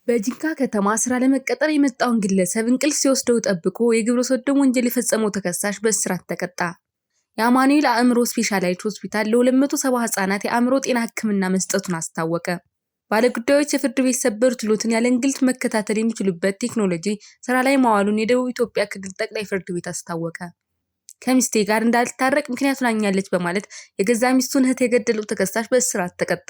በጂንካ ከተማ ስራ ለመቀጠር የመጣውን ግለሰብ እንቅልፍ ሲወስደው ጠብቆ የግብረ ሰዶም ወንጀል የፈጸመው ተከሳሽ በእስራት ተቀጣ። የአማኑኤል አእምሮ ስፔሻላይዝድ ሆስፒታል ለ270 ህጻናት የአእምሮ ጤና ህክምና መስጠቱን አስታወቀ። ባለጉዳዮች የፍርድ ቤት ሰበር ችሎትን ያለ እንግልት መከታተል የሚችሉበት ቴክኖሎጂ ስራ ላይ ማዋሉን የደቡብ ኢትዮጵያ ክልል ጠቅላይ ፍርድ ቤት አስታወቀ። ከሚስቴ ጋር እንዳልታረቅ ምክንያቱን አኛለች በማለት የገዛ ሚስቱን እህት የገደለው ተከሳሽ በእስራት ተቀጣ።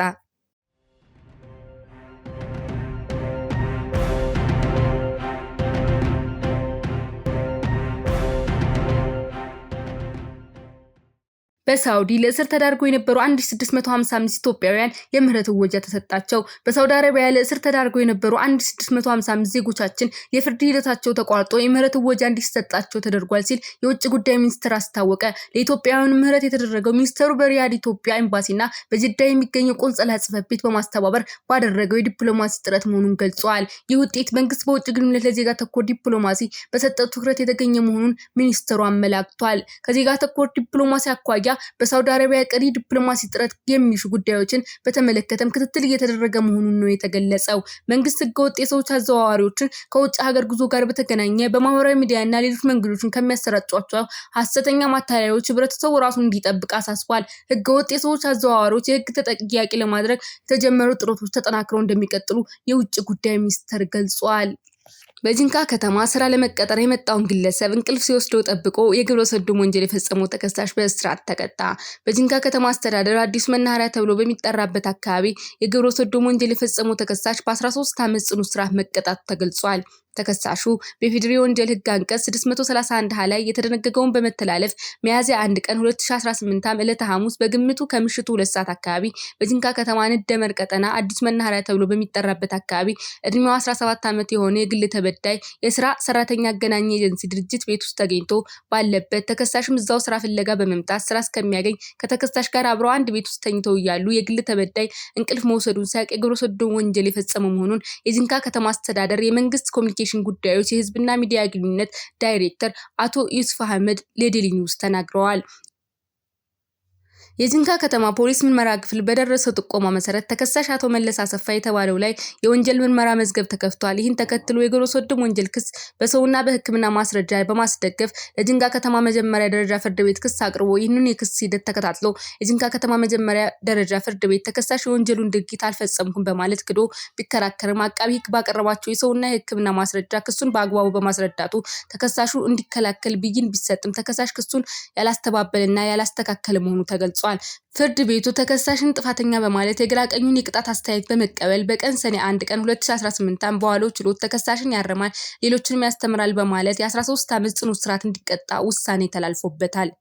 በሳውዲ ለእስር ተዳርገው የነበሩ 1655 ኢትዮጵያውያን የምህረት እወጃ ተሰጣቸው። በሳውዲ አረቢያ ለእስር ተዳርገው የነበሩ 1655 ዜጎቻችን የፍርድ ሂደታቸው ተቋርጦ የምህረት እወጃ እንዲሰጣቸው ተደርጓል ሲል የውጭ ጉዳይ ሚኒስቴር አስታወቀ። ለኢትዮጵያውያን ምህረት የተደረገው ሚኒስቴሩ በሪያድ ኢትዮጵያ ኤምባሲና በጅዳ የሚገኘው ቆንጽላ ጽሕፈት ቤት በማስተባበር ባደረገው የዲፕሎማሲ ጥረት መሆኑን ገልጿል። ይህ ውጤት መንግስት በውጭ ግንኙነት ለዜጋ ተኮር ዲፕሎማሲ በሰጠው ትኩረት የተገኘ መሆኑን ሚኒስቴሩ አመላክቷል። ከዜጋ ተኮር ዲፕሎማሲ አኳያ በሳውዲ አረቢያ ቀሪ ዲፕሎማሲ ጥረት የሚሹ ጉዳዮችን በተመለከተም ክትትል እየተደረገ መሆኑን ነው የተገለጸው። መንግስት ህገወጥ የሰዎች አዘዋዋሪዎችን ከውጭ ሀገር ጉዞ ጋር በተገናኘ በማህበራዊ ሚዲያና ሌሎች መንገዶችን ከሚያሰራጯቸው ሐሰተኛ ማታለያዎች ህብረተሰቡ ራሱን እንዲጠብቅ አሳስቧል። ህገወጥ የሰዎች አዘዋዋሪዎች የህግ ተጠያቂ ለማድረግ የተጀመሩ ጥረቶች ተጠናክረው እንደሚቀጥሉ የውጭ ጉዳይ ሚኒስቴር ገልጿል። በጂንካ ከተማ ስራ ለመቀጠር የመጣውን ግለሰብ እንቅልፍ ሲወስደው ጠብቆ የግብረ ሰዶም ወንጀል የፈጸመው ተከሳሽ በእስራት ተቀጣ። በጂንካ ከተማ አስተዳደር አዲስ መናኸሪያ ተብሎ በሚጠራበት አካባቢ የግብረ ሰዶም ወንጀል የፈጸመው ተከሳሽ በ13 ዓመት ጽኑ እስራት መቀጣቱ ተገልጿል። ተከሳሹ በፌዴራል ወንጀል ህግ አንቀጽ 631 ላይ የተደነገገውን በመተላለፍ ሚያዝያ 1 ቀን 2018 ዓ.ም ዕለተ ሐሙስ በግምቱ ከምሽቱ 2 ሰዓት አካባቢ በጂንካ ከተማ ንደመር ቀጠና አዲስ መናኸሪያ ተብሎ በሚጠራበት አካባቢ እድሜው 17 ዓመት የሆነ የግል ተበዳይ የስራ ሰራተኛ አገናኝ ኤጀንሲ ድርጅት ቤት ውስጥ ተገኝቶ ባለበት ተከሳሽም እዛው ስራ ፍለጋ በመምጣት ስራ እስከሚያገኝ ከተከሳሽ ጋር አብረው አንድ ቤት ውስጥ ተኝተው እያሉ የግል ተበዳይ እንቅልፍ መውሰዱን ሲያውቅ የግብረ ሰዶም ወንጀል የፈጸመ መሆኑን የጂንካ ከተማ አስተዳደር የመንግስት ኮሚኒኬሽን ጉዳዮች የህዝብና ሚዲያ ግንኙነት ዳይሬክተር አቶ ዩሱፍ አህመድ ለዴሊ ኒውስ ተናግረዋል። የጂንካ ከተማ ፖሊስ ምርመራ ክፍል በደረሰው ጥቆማ መሰረት ተከሳሽ አቶ መለስ አሰፋ የተባለው ላይ የወንጀል ምርመራ መዝገብ ተከፍቷል። ይህን ተከትሎ የግብረ ሰዶም ወንጀል ክስ በሰውና በሕክምና ማስረጃ በማስደገፍ ለጂንካ ከተማ መጀመሪያ ደረጃ ፍርድ ቤት ክስ አቅርቦ ይህንን የክስ ሂደት ተከታትሎ የጂንካ ከተማ መጀመሪያ ደረጃ ፍርድ ቤት ተከሳሽ የወንጀሉን ድርጊት አልፈጸምኩም በማለት ክዶ ቢከራከርም አቃቢ ሕግ ባቀረባቸው የሰውና የሕክምና ማስረጃ ክሱን በአግባቡ በማስረዳቱ ተከሳሹ እንዲከላከል ብይን ቢሰጥም ተከሳሽ ክሱን ያላስተባበለና ያላስተካከለ መሆኑ ተገልጿል። ፍርድ ቤቱ ተከሳሽን ጥፋተኛ በማለት የግራ ቀኙን የቅጣት አስተያየት በመቀበል በቀን ሰኔ 1 ቀን 2018 ዓ.ም በዋለው ችሎት ተከሳሽን ያርማል፣ ሌሎችንም ያስተምራል በማለት የ13 ዓመት ጽኑ እስራት እንዲቀጣ ውሳኔ ተላልፎበታል።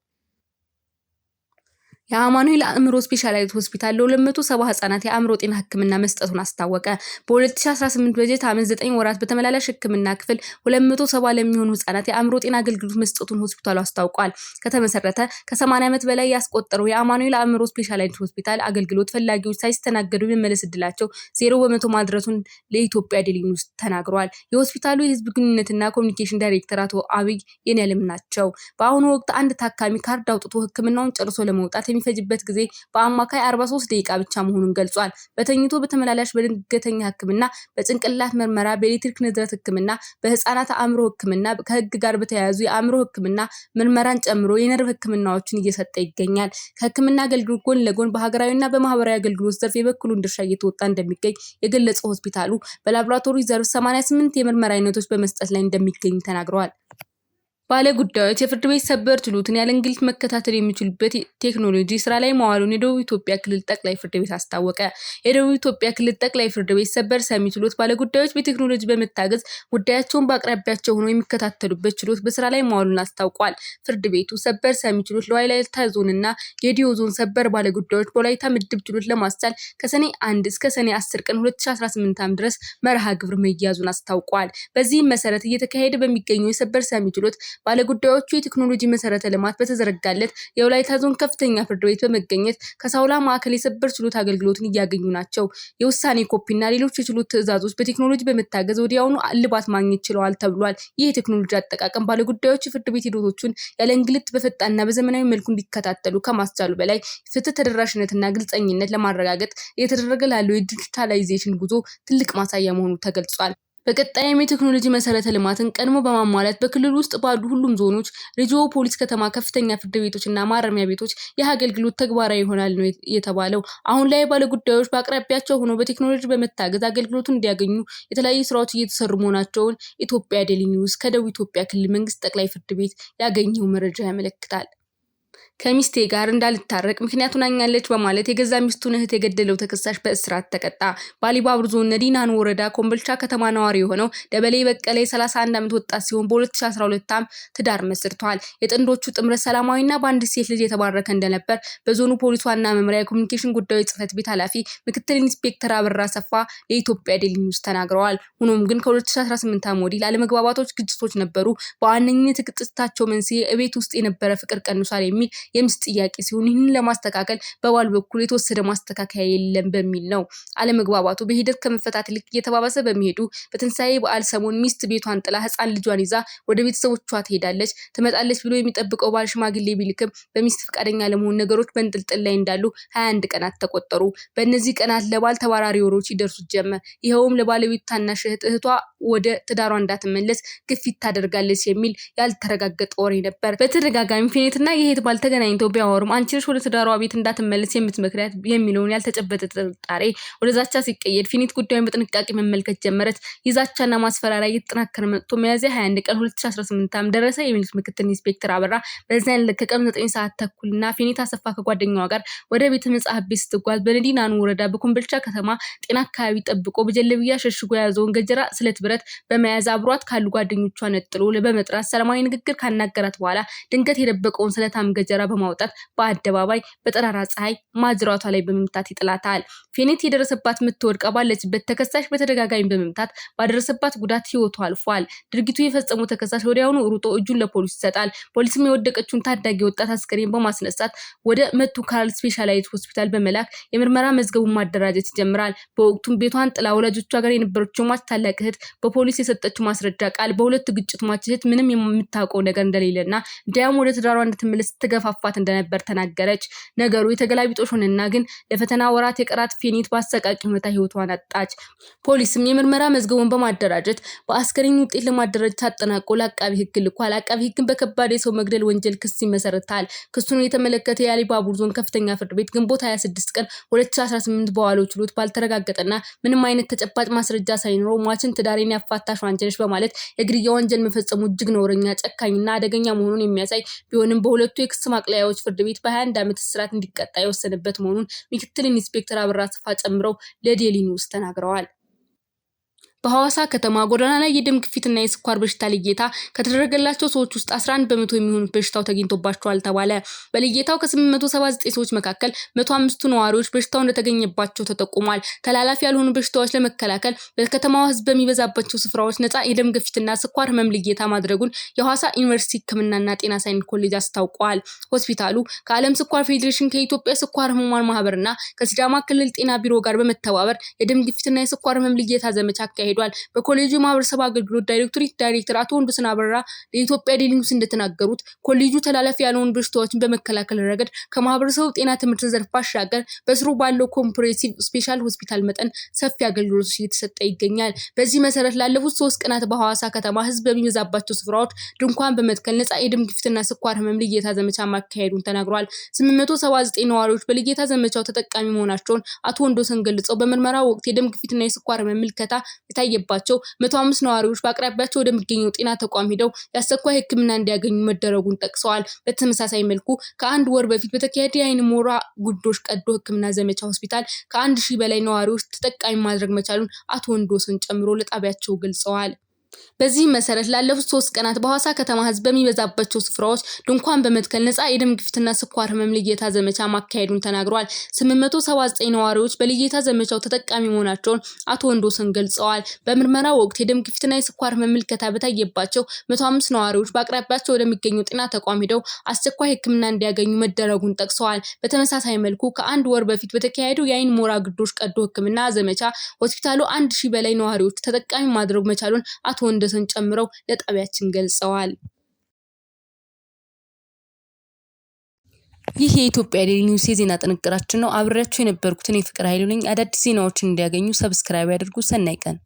የአማኑኤል አእምሮ ስፔሻላይዝድ ሆስፒታል ለ270 ህጻናት የአእምሮ ጤና ህክምና መስጠቱን አስታወቀ። በ2018 በጀት ዓመት 9 ወራት በተመላላሽ ህክምና ክፍል 270 ለሚሆኑ ህጻናት የአእምሮ ጤና አገልግሎት መስጠቱን ሆስፒታሉ አስታውቋል። ከተመሰረተ ከ80 ዓመት በላይ ያስቆጠረው የአማኑኤል አእምሮ ስፔሻላይዝድ ሆስፒታል አገልግሎት ፈላጊዎች ሳይስተናገዱ የመመለስ ዕድላቸው 0% ማድረሱን ለኢትዮጵያ ዴሊ ኒውስ ተናግረዋል። የሆስፒታሉ የህዝብ ግንኙነትና ኮሚኒኬሽን ዳይሬክተር አቶ አብይ የኔዓለም ናቸው። በአሁኑ ወቅት አንድ ታካሚ ካርድ አውጥቶ ህክምናውን ጨርሶ ለመውጣት የሚፈጅበት ጊዜ በአማካይ 43 ደቂቃ ብቻ መሆኑን ገልጿል። በተኝቶ በተመላላሽ በድንገተኛ ህክምና፣ በጭንቅላት ምርመራ፣ በኤሌክትሪክ ንዝረት ህክምና፣ በህፃናት አእምሮ ህክምና፣ ከህግ ጋር በተያያዙ የአእምሮ ህክምና ምርመራን ጨምሮ የነርቭ ህክምናዎችን እየሰጠ ይገኛል። ከህክምና አገልግሎት ጎን ለጎን በሀገራዊና በማህበራዊ አገልግሎት ዘርፍ የበኩሉን ድርሻ እየተወጣ እንደሚገኝ የገለጸው ሆስፒታሉ በላቦራቶሪ ዘርፍ 88 የምርመራ አይነቶች በመስጠት ላይ እንደሚገኝ ተናግረዋል። ባለጉዳዮች የፍርድ ቤት ሰበር ችሎትን ያለ እንግልት መከታተል የሚችሉበት ቴክኖሎጂ ስራ ላይ ማዋሉን የደቡብ ኢትዮጵያ ክልል ጠቅላይ ፍርድ ቤት አስታወቀ። የደቡብ ኢትዮጵያ ክልል ጠቅላይ ፍርድ ቤት ሰበር ሰሚ ችሎት ባለጉዳዮች በቴክኖሎጂ በመታገዝ ጉዳያቸውን በአቅራቢያቸው ሆነው የሚከታተሉበት ችሎት በስራ ላይ ማዋሉን አስታውቋል። ፍርድ ቤቱ ሰበር ሰሚ ችሎት ለወላይታ ዞንና ጌዲዮ ዞን ሰበር ባለጉዳዮች በወላይታ ምድብ ችሎት ለማስቻል ከሰኔ 1 እስከ ሰኔ 10 ቀን 2018 ዓ.ም ድረስ መርሃ ግብር መያዙን አስታውቋል። በዚህም መሰረት እየተካሄደ በሚገኘው የሰበር ሰሚ ችሎት ባለጉዳዮቹ የቴክኖሎጂ መሰረተ ልማት በተዘረጋለት የወላይታ ዞን ከፍተኛ ፍርድ ቤት በመገኘት ከሳውላ ማዕከል የሰበር ችሎት አገልግሎትን እያገኙ ናቸው። የውሳኔ ኮፒና ሌሎች የችሎት ትዕዛዞች በቴክኖሎጂ በመታገዝ ወዲያውኑ እልባት ማግኘት ችለዋል ተብሏል። ይህ የቴክኖሎጂ አጠቃቀም ባለጉዳዮች ፍርድ ቤት ሂደቶቹን ያለ እንግልት በፈጣንና በዘመናዊ መልኩ እንዲከታተሉ ከማስቻሉ በላይ ፍትህ ተደራሽነትና ግልጸኝነት ለማረጋገጥ እየተደረገ ላለው የዲጂታላይዜሽን ጉዞ ትልቅ ማሳያ መሆኑ ተገልጿል። በቀጣይም የቴክኖሎጂ መሰረተ ልማትን ቀድሞ በማሟላት በክልሉ ውስጥ ባሉ ሁሉም ዞኖች፣ ሬጂዮ ፖሊስ፣ ከተማ ከፍተኛ ፍርድ ቤቶችና ማረሚያ ቤቶች ይህ አገልግሎት ተግባራዊ ይሆናል ነው የተባለው። አሁን ላይ ባለጉዳዮች በአቅራቢያቸው ሆነው በቴክኖሎጂ በመታገዝ አገልግሎቱን እንዲያገኙ የተለያዩ ስራዎች እየተሰሩ መሆናቸውን ኢትዮጵያ ዴይሊ ኒውስ ከደቡብ ኢትዮጵያ ክልል መንግስት ጠቅላይ ፍርድ ቤት ያገኘው መረጃ ያመለክታል። ከሚስቴ ጋር እንዳልታረቅ ምክንያቱን አኛለች በማለት የገዛ ሚስቱን እህት የገደለው ተከሳሽ በእስራት ተቀጣ። በአሊባቡር ዞን ነዲናን ወረዳ ኮምቦልቻ ከተማ ነዋሪ የሆነው ደበሌ በቀለ የ31 ዓመት ወጣት ሲሆን በ2012 ዓ.ም ትዳር መስርቷል። የጥንዶቹ ጥምረት ሰላማዊና በአንድ ሴት ልጅ የተባረከ እንደነበር በዞኑ ፖሊስ ዋና መምሪያ የኮሚኒኬሽን ጉዳዮች ጽህፈት ቤት ኃላፊ ምክትል ኢንስፔክተር አበራ ሰፋ ለኢትዮጵያ ዴይሊ ኒውስ ተናግረዋል። ሆኖም ግን ከ2018 ዓ.ም ወዲህ አለመግባባቶች፣ ግጭቶች ነበሩ። በዋነኝነት የግጭታቸው መንስኤ እቤት ውስጥ የነበረ ፍቅር ቀንሷል የሚል የሚስት ጥያቄ ሲሆን ይህንን ለማስተካከል በባል በኩል የተወሰደ ማስተካከያ የለም በሚል ነው። አለመግባባቱ በሂደት ከመፈታት ይልቅ እየተባባሰ በመሄዱ በትንሳኤ በዓል ሰሞን ሚስት ቤቷን ጥላ ህፃን ልጇን ይዛ ወደ ቤተሰቦቿ ትሄዳለች። ትመጣለች ብሎ የሚጠብቀው ባል ሽማግሌ ቢልክም በሚስት ፈቃደኛ ለመሆን ነገሮች በእንጥልጥል ላይ እንዳሉ 21 ቀናት ተቆጠሩ። በእነዚህ ቀናት ለባል ተባራሪ ወሮች ይደርሱ ጀመር። ይኸውም ለባለቤቱ ታናሽ እህቷ ወደ ትዳሯ እንዳትመለስ ግፊት ታደርጋለች የሚል ያልተረጋገጠ ወሬ ነበር። በተደጋጋሚ ፌኔትና የሄት ባል ተገናኝተው ቢያወሩም አንቺ ነሽ ወደ ትዳሯ ቤት እንዳትመለስ የምትመክሪያት የሚለውን ያልተጨበጠ ጥርጣሬ ወደ ዛቻ ሲቀየር ፌኔት ጉዳዩን በጥንቃቄ መመልከት ጀመረች። የዛቻና ማስፈራሪያ እየተጠናከረ መጥቶ ሚያዝያ 21 ቀን 2018 ዓ.ም ደረሰ የሚሉት ምክትል ኢንስፔክተር አበራ በዚያን ዕለት ከቀኑ 9 ሰዓት ተኩልና ፌኔት አሰፋ ከጓደኛዋ ጋር ወደ ቤተ መጻሕፍት ቤት ስትጓዝ በነዲናኑ ወረዳ በኮምቦልቻ ከተማ ጤና አካባቢ ጠብቆ በጀለብያ ሸሽጎ የያዘውን ገጀራ ስለት ብረት በመያዝ አብሯት ካሉ ጓደኞቿ ነጥሎ በመጥራት ሰላማዊ ንግግር ካናገራት በኋላ ድንገት የደበቀውን ስለታም ገጀራ በማውጣት በአደባባይ በጠራራ ፀሐይ ማጅራቷ ላይ በመምታት ይጥላታል። ፌኔት የደረሰባት ምትወድቃ ባለችበት ተከሳሽ በተደጋጋሚ በመምታት ባደረሰባት ጉዳት ህይወቷ አልፏል። ድርጊቱ የፈጸመው ተከሳሽ ወዲያውኑ ሩጦ እጁን ለፖሊስ ይሰጣል። ፖሊስም የወደቀችውን ታዳጊ ወጣት አስከሬን በማስነሳት ወደ መቱ ካርል ስፔሻላይዝድ ሆስፒታል በመላክ የምርመራ መዝገቡን ማደራጀት ይጀምራል። በወቅቱም ቤቷን ጥላ ወላጆቿ ጋር የነበረችው ሟች ታላቅ እህት በፖሊስ የሰጠችው ማስረጃ ቃል በሁለት ግጭት ሟች እህት ምንም የምታውቀው ነገር እንደሌለና እንዲያውም ወደ ትዳሯ እንድትመለስ ተገፋፋት እንደነበር ተናገረች። ነገሩ የተገላቢጦሽ ሆነና ግን ለፈተና ወራት የቀራት ፌኔት በአሰቃቂ ሁኔታ ህይወቷን አጣች። ፖሊስም የምርመራ መዝገቡን በማደራጀት በአስከሬን ውጤት ለማደራጀት አጠናቆ ለአቃቢ ህግ ልኳል። አቃቢ ህግን በከባድ የሰው መግደል ወንጀል ክስ ይመሰርታል። ክሱን የተመለከተ የአሊባቡር ዞን ከፍተኛ ፍርድ ቤት ግንቦት 26 ቀን 2018 በዋለው ችሎት ባልተረጋገጠና ምንም አይነት ተጨባጭ ማስረጃ ሳይኖረው ሟችን ትዳሬን ያፋታሽ ወንጀልሽ በማለት የግድያ ወንጀል መፈጸሙ እጅግ ነውረኛ፣ ጨካኝና አደገኛ መሆኑን የሚያሳይ ቢሆንም በሁለቱ የክስ ማቅለያዎች ፍርድ ቤት በ21 ዓመት እስራት እንዲቀጣ የወሰነበት መሆኑን ምክትል ኢንስፔክተር አበራ አሰፋ ጨምረው ለዴይሊ ኒውስ ተናግረዋል። በሐዋሳ ከተማ ጎዳና ላይ የደም ግፊትና የስኳር በሽታ ልየታ ከተደረገላቸው ሰዎች ውስጥ 11 በመቶ የሚሆኑት በሽታው ተገኝቶባቸዋል ተባለ። በልየታው ከ879 ሰዎች መካከል 105ቱ ነዋሪዎች በሽታው እንደተገኘባቸው ተጠቁሟል። ተላላፊ ያልሆኑ በሽታዎች ለመከላከል በከተማዋ ህዝብ በሚበዛባቸው ስፍራዎች ነፃ የደም ግፊትና ስኳር ህመም ልየታ ማድረጉን የሐዋሳ ዩኒቨርሲቲ ሕክምናና ጤና ሳይንስ ኮሌጅ አስታውቋል። ሆስፒታሉ ከዓለም ስኳር ፌዴሬሽን፣ ከኢትዮጵያ ስኳር ህሙማን ማህበርና ከሲዳማ ክልል ጤና ቢሮ ጋር በመተባበር የደም ግፊትና የስኳር ህመም ልየታ ዘመቻ አካሂዷል። በኮሌጁ ማህበረሰብ አገልግሎት ዳይሬክተር አቶ ወንዱሰን አበራ ለኢትዮጵያ ዴይሊ ኒውስ እንደተናገሩት ኮሌጁ ተላላፊ ያልሆኑ በሽታዎችን በመከላከል ረገድ ከማህበረሰቡ ጤና ትምህርት ዘርፍ ባሻገር በስሩ ባለው ኮምፕሬሄንሲቭ ስፔሻል ሆስፒታል መጠን ሰፊ አገልግሎቶች እየተሰጠ ይገኛል። በዚህ መሰረት ላለፉት 3 ቀናት በሐዋሳ ከተማ ህዝብ በሚበዛባቸው ስፍራዎች ድንኳን በመትከል ነፃ የደም ግፊትና ስኳር ህመም ልየታ ዘመቻ ማካሄዱን ተናግሯል። 879 ነዋሪዎች በልየታ ዘመቻው ተጠቃሚ መሆናቸውን አቶ ወንዶሰን ገልጸው በምርመራው ወቅት የደም ግፊትና የስኳር ህመም ምልከታ የታየባቸው 105 ነዋሪዎች በአቅራቢያቸው ወደሚገኘው ጤና ተቋም ሄደው የአስቸኳይ ህክምና እንዲያገኙ መደረጉን ጠቅሰዋል። በተመሳሳይ መልኩ ከአንድ ወር በፊት በተካሄደ የአይን ሞራ ጉዶሽ ቀዶ ህክምና ዘመቻ ሆስፒታል ከ1000 በላይ ነዋሪዎች ተጠቃሚ ማድረግ መቻሉን አቶ ወንዶሰን ጨምሮ ለጣቢያቸው ገልጸዋል። በዚህ መሰረት ላለፉት 3 ቀናት በሐዋሳ ከተማ ህዝብ በሚበዛባቸው ስፍራዎች ድንኳን በመትከል ነፃ የደም ግፊትና ስኳር ህመም ልየታ ዘመቻ ማካሄዱን ተናግሯል። 879 ነዋሪዎች በልየታ ዘመቻው ተጠቃሚ መሆናቸውን አቶ ወንዶሰን ገልጸዋል። በምርመራው ወቅት የደም ግፊትና የስኳር ህመም ምልከታ በታየባቸው 105 ነዋሪዎች በአቅራቢያቸው ወደሚገኙ ጤና ተቋም ሄደው አስቸኳይ ህክምና እንዲያገኙ መደረጉን ጠቅሰዋል። በተመሳሳይ መልኩ ከአንድ ወር በፊት በተካሄደው የአይን ሞራ ግርዶሽ ቀዶ ህክምና ዘመቻ ሆስፒታሉ 1000 በላይ ነዋሪዎች ተጠቃሚ ማድረግ መቻሉን አቶ ወንዶሰን ጨምረው ለጣቢያችን ገልጸዋል። ይህ የኢትዮጵያ ዴይሊ ኒውስ የዜና ጥንቅራችን ነው። አብሬያችሁ የነበርኩት እኔ ፍቅር ኃይሉ ነኝ። አዳዲስ ዜናዎችን እንዲያገኙ ሰብስክራይብ ያድርጉ። ሰናይ ቀን